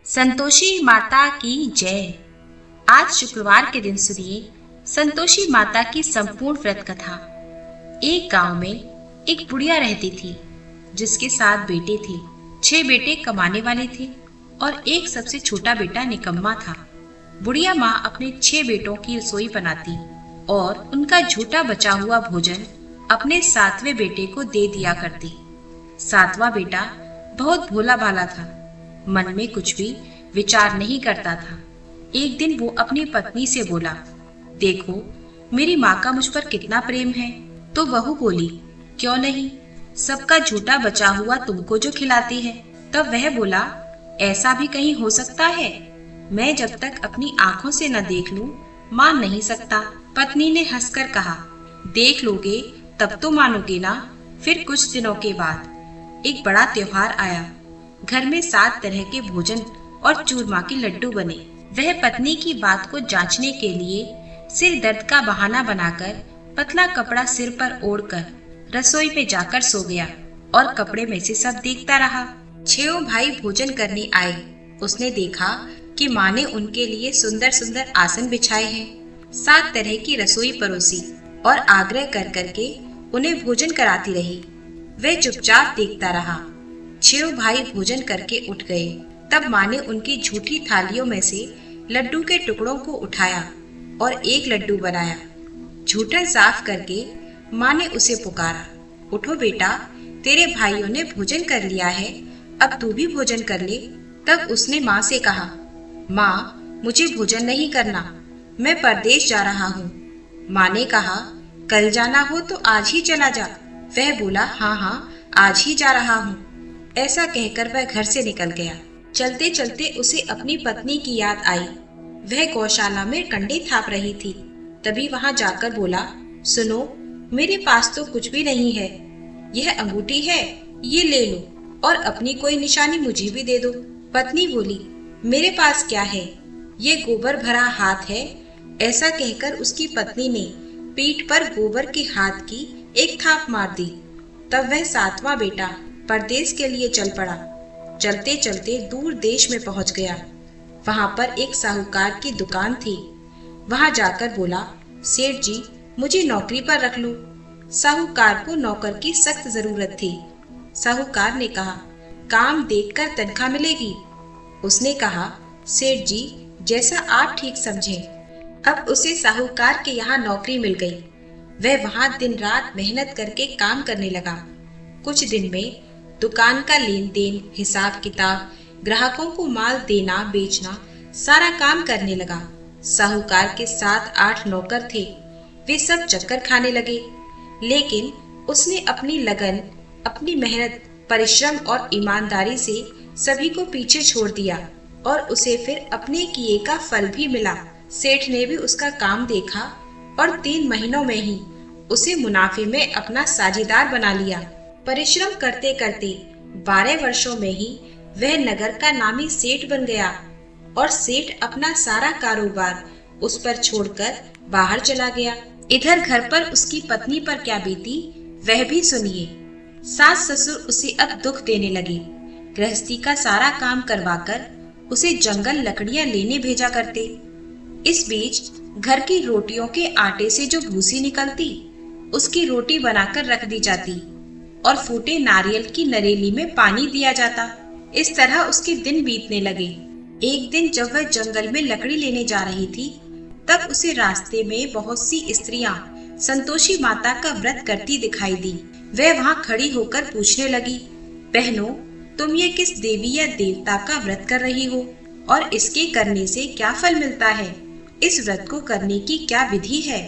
संतोषी माता की जय। आज शुक्रवार के दिन सुनिए संतोषी माता की संपूर्ण व्रत कथा। एक गांव में एक बुढ़िया रहती थी जिसके 7 बेटे थे। 6 बेटे कमाने वाले थे और एक सबसे छोटा बेटा निकम्मा था। बुढ़िया माँ अपने 6 बेटों की रसोई बनाती और उनका झूठा बचा हुआ भोजन अपने 7वें बेटे को दे दिया करती। 7वां बेटा बहुत भोला भाला था, मन में कुछ भी विचार नहीं करता था। एक दिन वो अपनी पत्नी से बोला, देखो मेरी माँ का मुझ पर कितना प्रेम है। तो बहू बोली, क्यों नहीं, सबका झूठा बचा हुआ तुमको जो खिलाती है। तब वह बोला, ऐसा भी कहीं हो सकता है? मैं जब तक अपनी आंखों से न देख लूं मान नहीं सकता। पत्नी ने हंसकर कहा, देख लोगे तब तो मानोगे ना। फिर कुछ दिनों के बाद एक बड़ा त्योहार आया। घर में 7 तरह के भोजन और चूरमा के लड्डू बने। वह पत्नी की बात को जांचने के लिए सिर दर्द का बहाना बनाकर पतला कपड़ा सिर पर ओढ़कर रसोई में जाकर सो गया और कपड़े में से सब देखता रहा। 6 भाई भोजन करने आए। उसने देखा कि माँ ने उनके लिए सुंदर सुंदर आसन बिछाए हैं, 7 तरह की रसोई परोसी और आग्रह कर करके उन्हें भोजन कराती रही। वह चुपचाप देखता रहा। 6 भाई भोजन करके उठ गए। तब माँ ने उनकी झूठी थालियों में से लड्डू के टुकड़ों को उठाया और एक लड्डू बनाया। झूठन साफ करके माँ ने उसे पुकारा, उठो बेटा, तेरे भाइयों ने भोजन कर लिया है, अब तू भी भोजन कर ले। तब उसने माँ से कहा, माँ मुझे भोजन नहीं करना, मैं परदेश जा रहा हूँ। माँ ने कहा, कल जाना हो तो आज ही चला जा। वह बोला, हाँ हाँ आज ही जा रहा हूँ। ऐसा कहकर वह घर से निकल गया। चलते चलते उसे अपनी पत्नी की याद आई। वह गौशाला में कंडे थाप रही थी। तभी वहां जाकर बोला, सुनो मेरे पास तो कुछ भी नहीं है। यह अंगूठी है, ये ले लो और अपनी कोई निशानी मुझे भी दे दो। पत्नी बोली, मेरे पास क्या है, ये गोबर भरा हाथ है। ऐसा कहकर उसकी पत्नी ने पीठ पर गोबर के हाथ की एक थाप मार दी। तब वह 7वां बेटा परदेश के लिए चल पड़ा। चलते चलते दूर देश में पहुंच गया। वहां पर एक साहूकार की दुकान थी। वहां जाकर बोला, सेठ जी मुझे नौकरी पर रख लो। साहूकार को नौकर की सख्त जरूरत थी। साहूकार ने कहा, काम देखकर तनख्वाह मिलेगी। उसने कहा, सेठ जी जैसा आप ठीक समझें। अब उसे साहूकार के यहाँ नौकरी मिल गई। वह वहां दिन रात मेहनत करके काम करने लगा। कुछ दिन में दुकान का लेन देन, हिसाब किताब, ग्राहकों को माल देना बेचना सारा काम करने लगा। साहूकार के 7-8 नौकर थे। वे सब चक्कर खाने लगे। लेकिन उसने अपनी लगन, अपनी मेहनत, परिश्रम और ईमानदारी से सभी को पीछे छोड़ दिया और उसे फिर अपने किए का फल भी मिला। सेठ ने भी उसका काम देखा और 3 महीनों में ही उसे मुनाफे में अपना साझेदार बना लिया। परिश्रम करते करते 12 वर्षों में ही वह नगर का नामी सेठ बन गया और सेठ अपना सारा कारोबार उस पर छोड़कर बाहर चला गया। इधर घर पर उसकी पत्नी पर क्या बीती वह भी सुनिए। सास ससुर उसे अब दुख देने लगे। गृहस्थी का सारा काम करवाकर उसे जंगल लकड़ियां लेने भेजा करते। इस बीच घर की रोटियों के आटे से जो भूसी निकलती उसकी रोटी बनाकर रख दी जाती और फूटे नारियल की नरेली में पानी दिया जाता। इस तरह उसके दिन बीतने लगे। एक दिन जब वह जंगल में लकड़ी लेने जा रही थी तब उसे रास्ते में बहुत सी स्त्रियां संतोषी माता का व्रत करती दिखाई दी। वह वहां खड़ी होकर पूछने लगी, बहनों तुम ये किस देवी या देवता का व्रत कर रही हो और इसके करने से क्या फल मिलता है? इस व्रत को करने की क्या विधि है?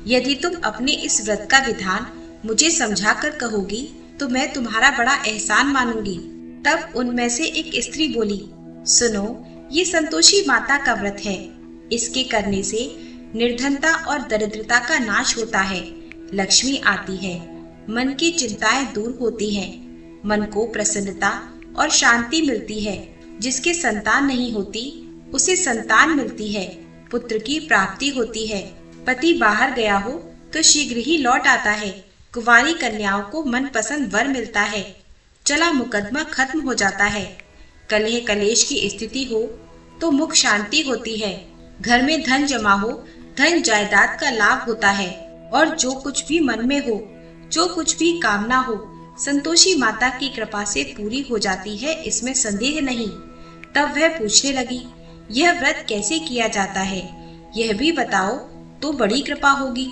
यदि तुम अपने इस व्रत का विधान मुझे समझा कर कहोगी तो मैं तुम्हारा बड़ा एहसान मानूंगी। तब उनमें से एक स्त्री बोली, सुनो ये संतोषी माता का व्रत है। इसके करने से निर्धनता और दरिद्रता का नाश होता है, लक्ष्मी आती है, मन की चिंताएं दूर होती हैं, मन को प्रसन्नता और शांति मिलती है। जिसके संतान नहीं होती उसे संतान मिलती है, पुत्र की प्राप्ति होती है। पति बाहर गया हो तो शीघ्र ही लौट आता है। कुंवारी कन्याओं को मनपसंद वर मिलता है। चला मुकदमा खत्म हो जाता है। कलह कलेश की स्थिति हो तो मुख शांति होती है। घर में धन जमा हो, धन जायदाद का लाभ होता है। और जो कुछ भी मन में हो, जो कुछ भी कामना हो, संतोषी माता की कृपा से पूरी हो जाती है, इसमें संदेह नहीं। तब वह पूछने लगी, यह व्रत कैसे किया जाता है, यह भी बताओ तो बड़ी कृपा होगी।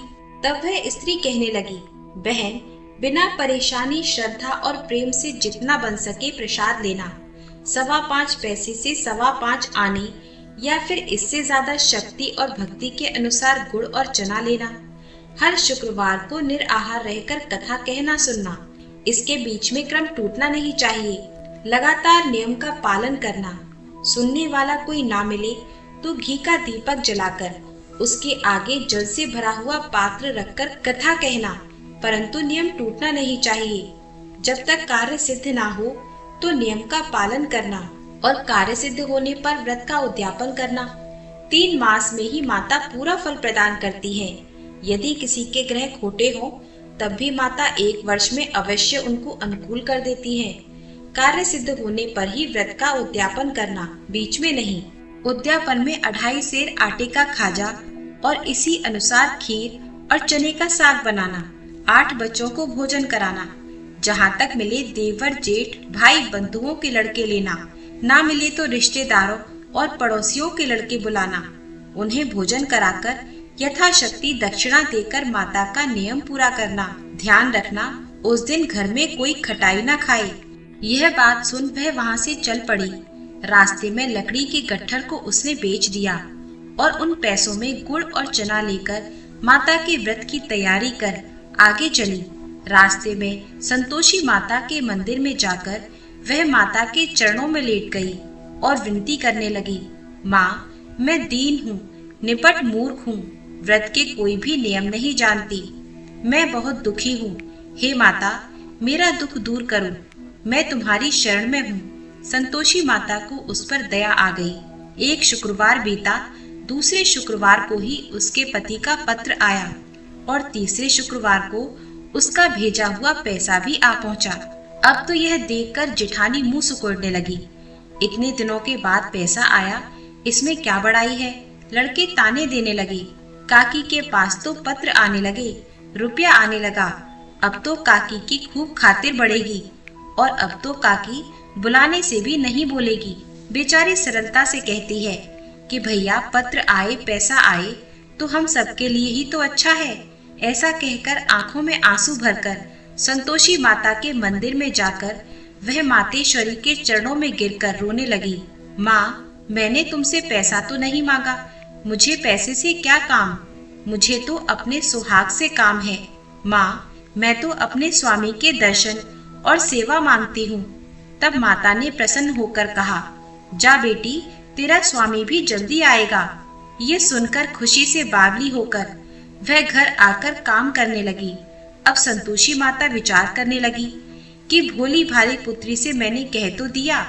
तब वह स्त्री कहने लगी, बहन, बिना परेशानी, श्रद्धा और प्रेम से जितना बन सके प्रसाद लेना। 5.25 पैसे से 5.25 आने या फिर इससे ज्यादा शक्ति और भक्ति के अनुसार गुड़ और चना लेना। हर शुक्रवार को निराहार रहकर कथा कहना सुनना। इसके बीच में क्रम टूटना नहीं चाहिए। लगातार नियम का पालन करना। सुनने वाला कोई ना मिले तो घी का दीपक जलाकर उसके आगे जल से भरा हुआ पात्र रखकर कथा कहना, परंतु नियम टूटना नहीं चाहिए। जब तक कार्य सिद्ध ना हो तो नियम का पालन करना और कार्य सिद्ध होने पर व्रत का उद्यापन करना। 3 मास में ही माता पूरा फल प्रदान करती है। यदि किसी के ग्रह खोटे हो तब भी माता 1 वर्ष में अवश्य उनको अनुकूल कर देती है। कार्य सिद्ध होने पर ही व्रत का उद्यापन करना, बीच में नहीं। उद्यापन में 2.5 सेर आटे का खाजा और इसी अनुसार खीर और चने का साग बनाना। 8 बच्चों को भोजन कराना। जहाँ तक मिले देवर जेठ भाई बंधुओं के लड़के लेना, ना मिले तो रिश्तेदारों और पड़ोसियों के लड़के बुलाना। उन्हें भोजन कराकर यथाशक्ति दक्षिणा देकर माता का नियम पूरा करना। ध्यान रखना, उस दिन घर में कोई खटाई न खाए। यह बात सुन वह वहाँ से चल पड़ी। रास्ते में लकड़ी के गट्ठर को उसने बेच दिया और उन पैसों में गुड़ और चना लेकर माता के व्रत की तैयारी कर आगे चली। रास्ते में संतोषी माता के मंदिर में जाकर वह माता के चरणों में लेट गई और विनती करने लगी, माँ, मैं दीन हूँ, निपट मूर्ख हूँ, व्रत के कोई भी नियम नहीं जानती। मैं बहुत दुखी हूँ। हे माता, मेरा दुख दूर करो, मैं तुम्हारी शरण में हूँ। संतोषी माता को उस पर दया आ गई। 1 शुक्रवार बीता, दूसरे शुक्रवार को ही उसके पति का पत्र आया और तीसरे शुक्रवार को उसका भेजा हुआ पैसा भी आ पहुंचा। अब तो यह देखकर जेठानी मुंह सुकोड़ने लगी। इतने दिनों के बाद पैसा आया, इसमें क्या बड़ाई है। लड़के ताने देने लगे। काकी के पास तो पत्र आने लगे, रुपया आने लगा। अब तो काकी की खूब खातिर बढ़ेगी और अब तो काकी बुलाने से भी नहीं बोलेगी। बेचारी सरलता से कहती है कि भैया पत्र आए, पैसा आए तो हम सबके लिए ही तो अच्छा है। ऐसा कहकर आंखों में आंसू भरकर संतोषी माता के मंदिर में जाकर वह मातेश्वरी के चरणों में गिरकर रोने लगी। माँ, मैंने तुमसे पैसा तो नहीं मांगा, मुझे पैसे से क्या काम, मुझे तो अपने सुहाग से काम है। माँ, मैं तो अपने स्वामी के दर्शन और सेवा मांगती हूँ। तब माता ने प्रसन्न होकर कहा, जा बेटी, तेरा स्वामी भी जल्दी आएगा। ये सुनकर खुशी से बावली होकर वह घर आकर काम करने लगी। अब संतोषी माता विचार करने लगी कि भोली भाली पुत्री से मैंने कह तो दिया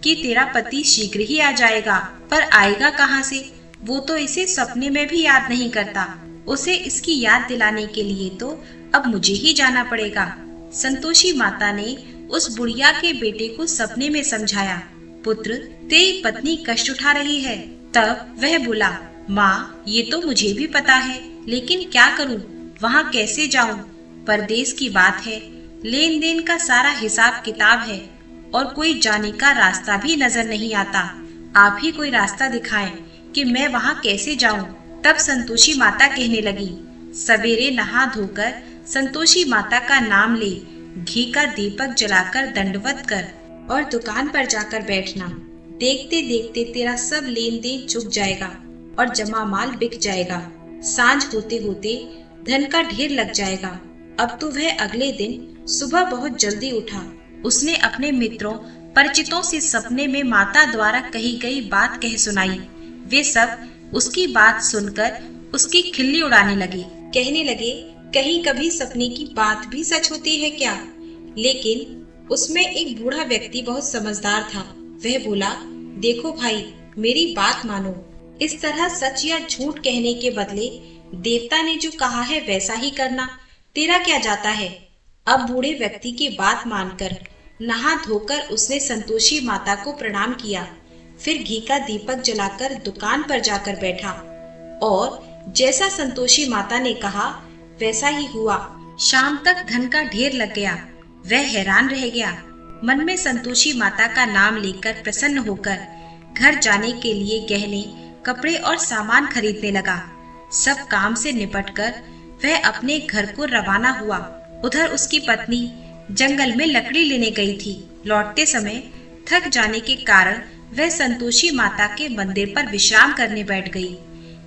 कि तेरा पति शीघ्र ही आ जाएगा, पर आएगा कहाँ से? वो तो इसे सपने में भी याद नहीं करता। उसे इसकी याद दिलाने के लिए तो अब मुझे ही जाना पड़ेगा। संतोषी माता ने उस बुढ़िया के बेटे को सपने में समझाया, पुत्र, तेरी पत्नी कष्ट उठा रही है। तब वह बोला, माँ, ये तो मुझे भी पता है, लेकिन क्या करूँ, वहाँ कैसे जाऊँ? परदेश की बात है, लेन देन का सारा हिसाब किताब है और कोई जाने का रास्ता भी नजर नहीं आता। आप ही कोई रास्ता दिखाएं कि मैं वहाँ कैसे जाऊँ। तब संतोषी माता कहने लगी, सवेरे नहा धोकर संतोषी माता का नाम ले, घी का दीपक जलाकर दंडवत कर और दुकान पर जाकर बैठना। देखते देखते तेरा सब लेन देन चुक जाएगा और जमा माल बिक जाएगा। सांझ होते होते धन का ढेर लग जाएगा। अब तो वह अगले दिन सुबह बहुत जल्दी उठा। उसने अपने मित्रों परिचितों से सपने में माता द्वारा कही गई बात कह सुनाई। वे सब उसकी बात सुनकर उसकी खिल्ली उड़ाने लगे। कहने लगे, कहीं कभी सपने की बात भी सच होती है क्या? लेकिन उसमें एक बूढ़ा व्यक्ति बहुत समझदार था। वह बोला, देखो भाई, मेरी बात मानो। इस तरह सच या झूठ कहने के बदले देवता ने जो कहा है वैसा ही करना। तेरा क्या जाता है? अब बूढ़े व्यक्ति की बात मानकर नहा धोकर उसने संतोषी माता को प्रणाम किया। फिर घी का दीपक जलाकर दुकान पर जाकर बैठा और जैसा संतोषी माता ने कहा वैसा ही हुआ। शाम तक धन का ढेर लग गया। वह हैरान रह गया। मन में संतोषी माता का नाम लेकर प्रसन्न होकर घर जाने के लिए गहने, कपड़े और सामान खरीदने लगा। सब काम से निपटकर वह अपने घर को रवाना हुआ। उधर उसकी पत्नी जंगल में लकड़ी लेने गई थी। लौटते समय थक जाने के कारण वह संतोषी माता के मंदिर पर विश्राम करने बैठ गई।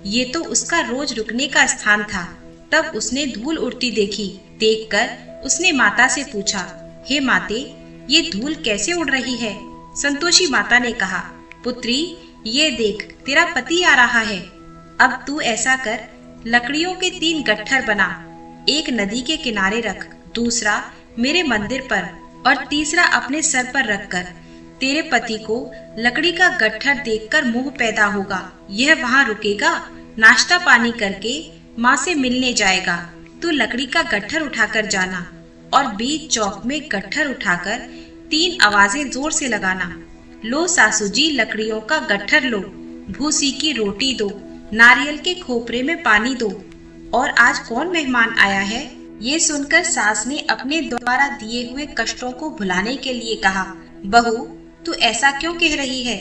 ये तो उसका रोज रुकने का स्थान था। तब उसने धूल उड़ती देखी। देखकर उसने माता से पूछा, हे माते, ये धूल कैसे उड़ रही है? संतोषी माता ने कहा, पुत्री, ये देख, तेरा पति आ रहा है। अब तू ऐसा कर, लकड़ियों के 3 गट्ठर बना। एक नदी के किनारे रख, दूसरा मेरे मंदिर पर और तीसरा अपने सर पर रखकर। तेरे पति को लकड़ी का गट्ठर देखकर मोह पैदा होगा। यह वहाँ रुकेगा, नाश्ता पानी करके माँ से मिलने जाएगा। तू लकड़ी का गट्ठर उठाकर जाना और बीच चौक में गट्ठर उठाकर 3 आवाजें जोर से लगाना। लो सासू जी, लकड़ियों का गट्ठर लो, भूसी की रोटी दो, नारियल के खोपरे में पानी दो। और आज कौन मेहमान आया है? ये सुनकर सास ने अपने द्वारा दिए हुए कष्टों को भुलाने के लिए कहा, बहू, तू ऐसा क्यों कह रही है?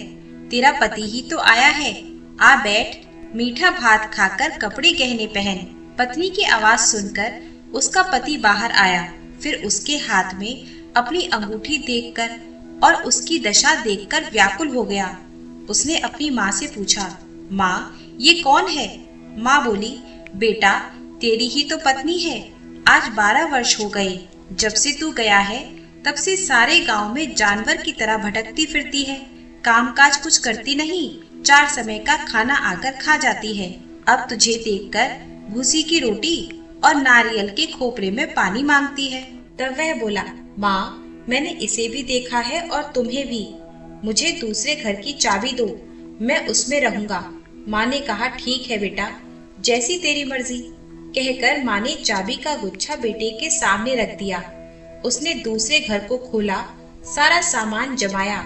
तेरा पति ही तो आया है। आ बैठ, मीठा भात खाकर कपड़े गहने पहन। पत्नी की आवाज सुनकर उसका पति बाहर आया। फिर उसके हाथ में अपनी अंगूठी देखकर और उसकी दशा देखकर व्याकुल हो गया। उसने अपनी माँ से पूछा, माँ, ये कौन है? माँ बोली, बेटा, तेरी ही तो पत्नी है। आज 12 वर्ष हो गए। जब से तू गया है तब से सारे गांव में जानवर की तरह भटकती फिरती है। कामकाज कुछ करती नहीं, 4 समय का खाना आकर खा जाती है। अब तुझे देखकर भूसी की रोटी और नारियल के खोपरे में पानी मांगती है। तब वह बोला, माँ, मैंने इसे भी देखा है और तुम्हें भी। मुझे दूसरे घर की चाबी दो, मैं उसमें रहूंगा। माँ ने कहा, ठीक है बेटा, जैसी तेरी मर्जी। कहकर माँ ने चाबी का गुच्छा बेटे के सामने रख दिया। उसने दूसरे घर को खोला, सारा सामान जमाया।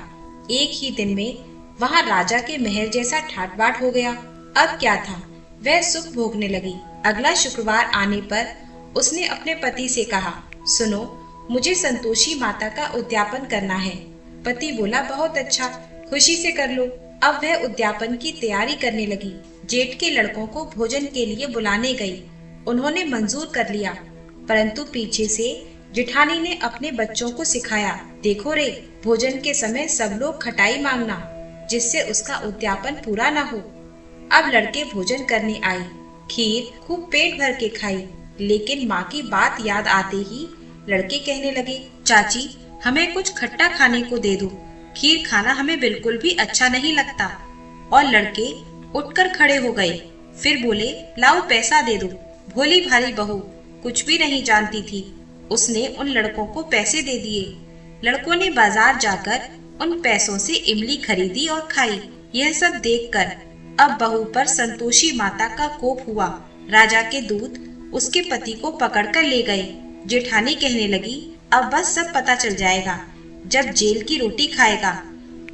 एक ही दिन में वहाँ राजा के महल जैसा ठाट बाट हो गया। अब क्या था, वह सुख भोगने लगी। अगला शुक्रवार आने पर उसने अपने पति से कहा, सुनो, मुझे संतोषी माता का उद्यापन करना है। पति बोला, बहुत अच्छा, खुशी से कर लो। अब वह उद्यापन की तैयारी करने लगी। जेठ के लड़कों को भोजन के लिए बुलाने गई। उन्होंने मंजूर कर लिया, परंतु पीछे से जेठानी ने अपने बच्चों को सिखाया, देखो रे, भोजन के समय सब लोग खटाई मांगना, जिससे उसका उद्यापन पूरा न हो। अब लड़के भोजन करने आए। खीर खूब पेट भर के खाई, लेकिन माँ की बात याद आते ही लड़के कहने लगे, चाची, हमें कुछ खट्टा खाने को दे दो, खीर खाना हमें बिल्कुल भी अच्छा नहीं लगता। और लड़के उठकर खड़े हो गए। फिर बोले, लाओ पैसा दे दो। भोली भाली बहू कुछ भी नहीं जानती थी। उसने उन लड़कों को पैसे दे दिए। लड़कों ने बाजार जाकर उन पैसों से इमली खरीदी और खाई। यह सब देखकर अब बहू पर संतोषी माता का कोप हुआ। राजा के दूत उसके पति को पकड़कर ले गए। जेठानी कहने लगी, अब बस सब पता चल जाएगा जब जेल की रोटी खाएगा।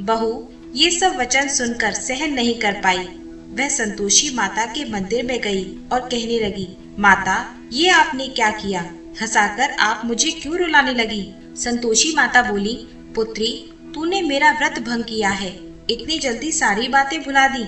बहू ये सब वचन सुनकर सहन नहीं कर पाई। वह संतोषी माता के मंदिर में गई और कहने लगी, माता, ये आपने क्या किया? हंसाकर आप मुझे क्यों रुलाने लगी? संतोषी माता बोली, पुत्री, तूने मेरा व्रत भंग किया है, इतनी जल्दी सारी बातें भुला दी।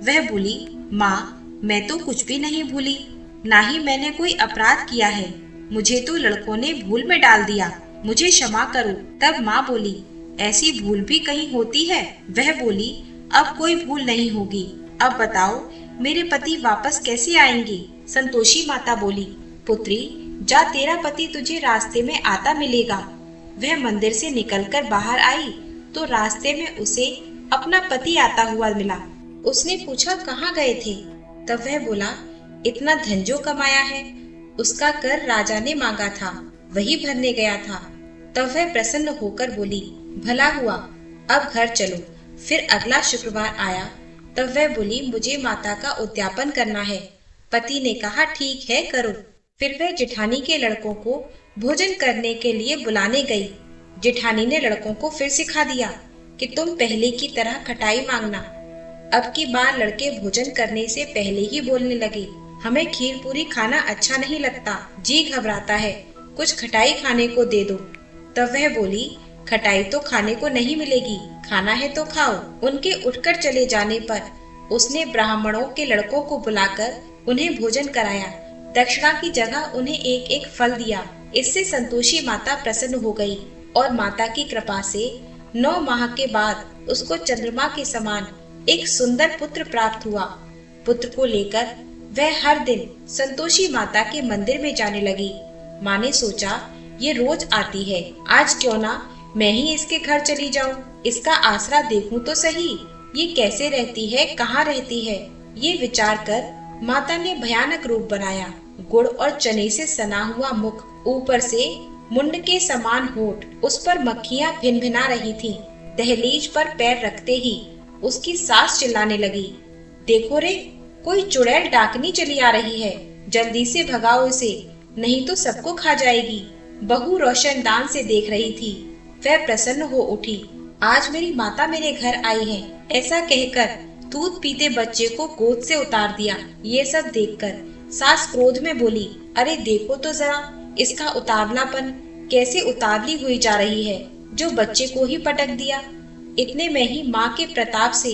वह बोली, माँ, मैं तो कुछ भी नहीं भूली, ना ही मैंने कोई अपराध किया है। मुझे तो लड़कों ने भूल में डाल दिया, मुझे क्षमा करो। तब माँ बोली, ऐसी भूल भी कहीं होती है? वह बोली, अब कोई भूल नहीं होगी। अब बताओ, मेरे पति वापस कैसे आएंगे? संतोषी माता बोली, पुत्री, जा, तेरा पति तुझे रास्ते में आता मिलेगा। वह मंदिर से निकलकर बाहर आई तो रास्ते में उसे अपना पति आता हुआ मिला। उसने पूछा, कहाँ गए थे? तब वह बोला, इतना धन जो कमाया है उसका कर राजा ने मांगा था, वही भरने गया था। तब वह प्रसन्न होकर बोली, भला हुआ, अब घर चलो। फिर अगला शुक्रवार आया तब वह बोली, मुझे माता का उद्यापन करना है। पति ने कहा, ठीक है, करो। फिर वह जेठानी के लड़कों को भोजन करने के लिए बुलाने गई। जेठानी ने लड़कों को फिर सिखा दिया कि तुम पहले की तरह खटाई मांगना। अब की बार लड़के भोजन करने से पहले ही बोलने लगे, हमें खीर पूरी खाना अच्छा नहीं लगता, जी घबराता है, कुछ खटाई खाने को दे दो। तब वह बोली, खटाई तो खाने को नहीं मिलेगी, खाना है तो खाओ। उनके उठकर चले जाने पर उसने ब्राह्मणों के लड़कों को बुलाकर उन्हें भोजन कराया। दक्षिणा की जगह उन्हें एक एक फल दिया। इससे संतोषी माता प्रसन्न हो गई और माता की कृपा से 9 माह के बाद उसको चंद्रमा के समान एक सुंदर पुत्र प्राप्त हुआ। पुत्र को लेकर वह हर दिन संतोषी माता के मंदिर में जाने लगी। माँ ने सोचा, ये रोज आती है, आज क्यों ना मैं ही इसके घर चली जाऊं, इसका आसरा देखूं तो सही, ये कैसे रहती है, कहाँ रहती है। ये विचार कर माता ने भयानक रूप बनाया। गुड़ और चने से सना हुआ मुख, ऊपर से मुंड के समान होठ, उस पर मक्खियां भिनभिना रही थीं। दहलीज पर पैर रखते ही उसकी सास चिल्लाने लगी, देखो रे, कोई चुड़ैल डाकनी चली आ रही है, जल्दी से भगाओ इसे, नहीं तो सबको खा जाएगी। बहू रोशनदान से देख रही थी। वह प्रसन्न हो उठी, आज मेरी माता मेरे घर आई है, ऐसा कहकर दूध पीते बच्चे को गोद से उतार दिया। ये सब देखकर सास क्रोध में बोली, अरे देखो तो जरा इसका उतावलापन, कैसे उतावली हुई जा रही है, जो बच्चे को ही पटक दिया। इतने में ही माँ के प्रताप से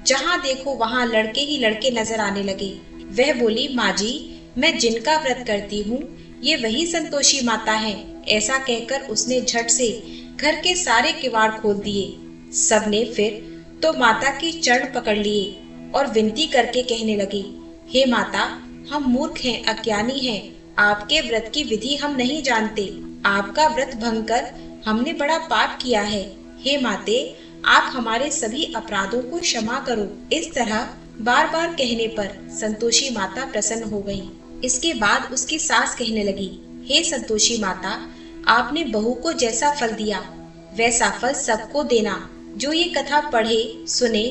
जहाँ देखो वहाँ लड़के ही लड़के नजर आने लगे। वह बोली, माँ जी, मैं जिनका व्रत करती हूँ ये वही संतोषी माता है। ऐसा कहकर उसने झट से घर के सारे किवाड़ खोल दिए। सबने फिर तो माता की चरण पकड़ लिए और विनती करके कहने लगे, हे माता, हम मूर्ख हैं, अज्ञानी हैं, आपके व्रत की विधि हम नहीं जानते, आपका व्रत भंग कर हमने बड़ा पाप किया है। हे माते, आप हमारे सभी अपराधों को क्षमा करो। इस तरह बार बार कहने पर संतोषी माता प्रसन्न हो गई। इसके बाद उसकी सास कहने लगी, हे संतोषी माता, आपने बहू को जैसा फल दिया वैसा फल सबको देना। जो ये कथा पढ़े सुने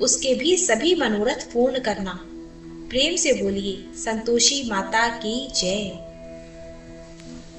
उसके भी सभी मनोरथ पूर्ण करना। प्रेम से बोलिए, संतोषी माता की जय।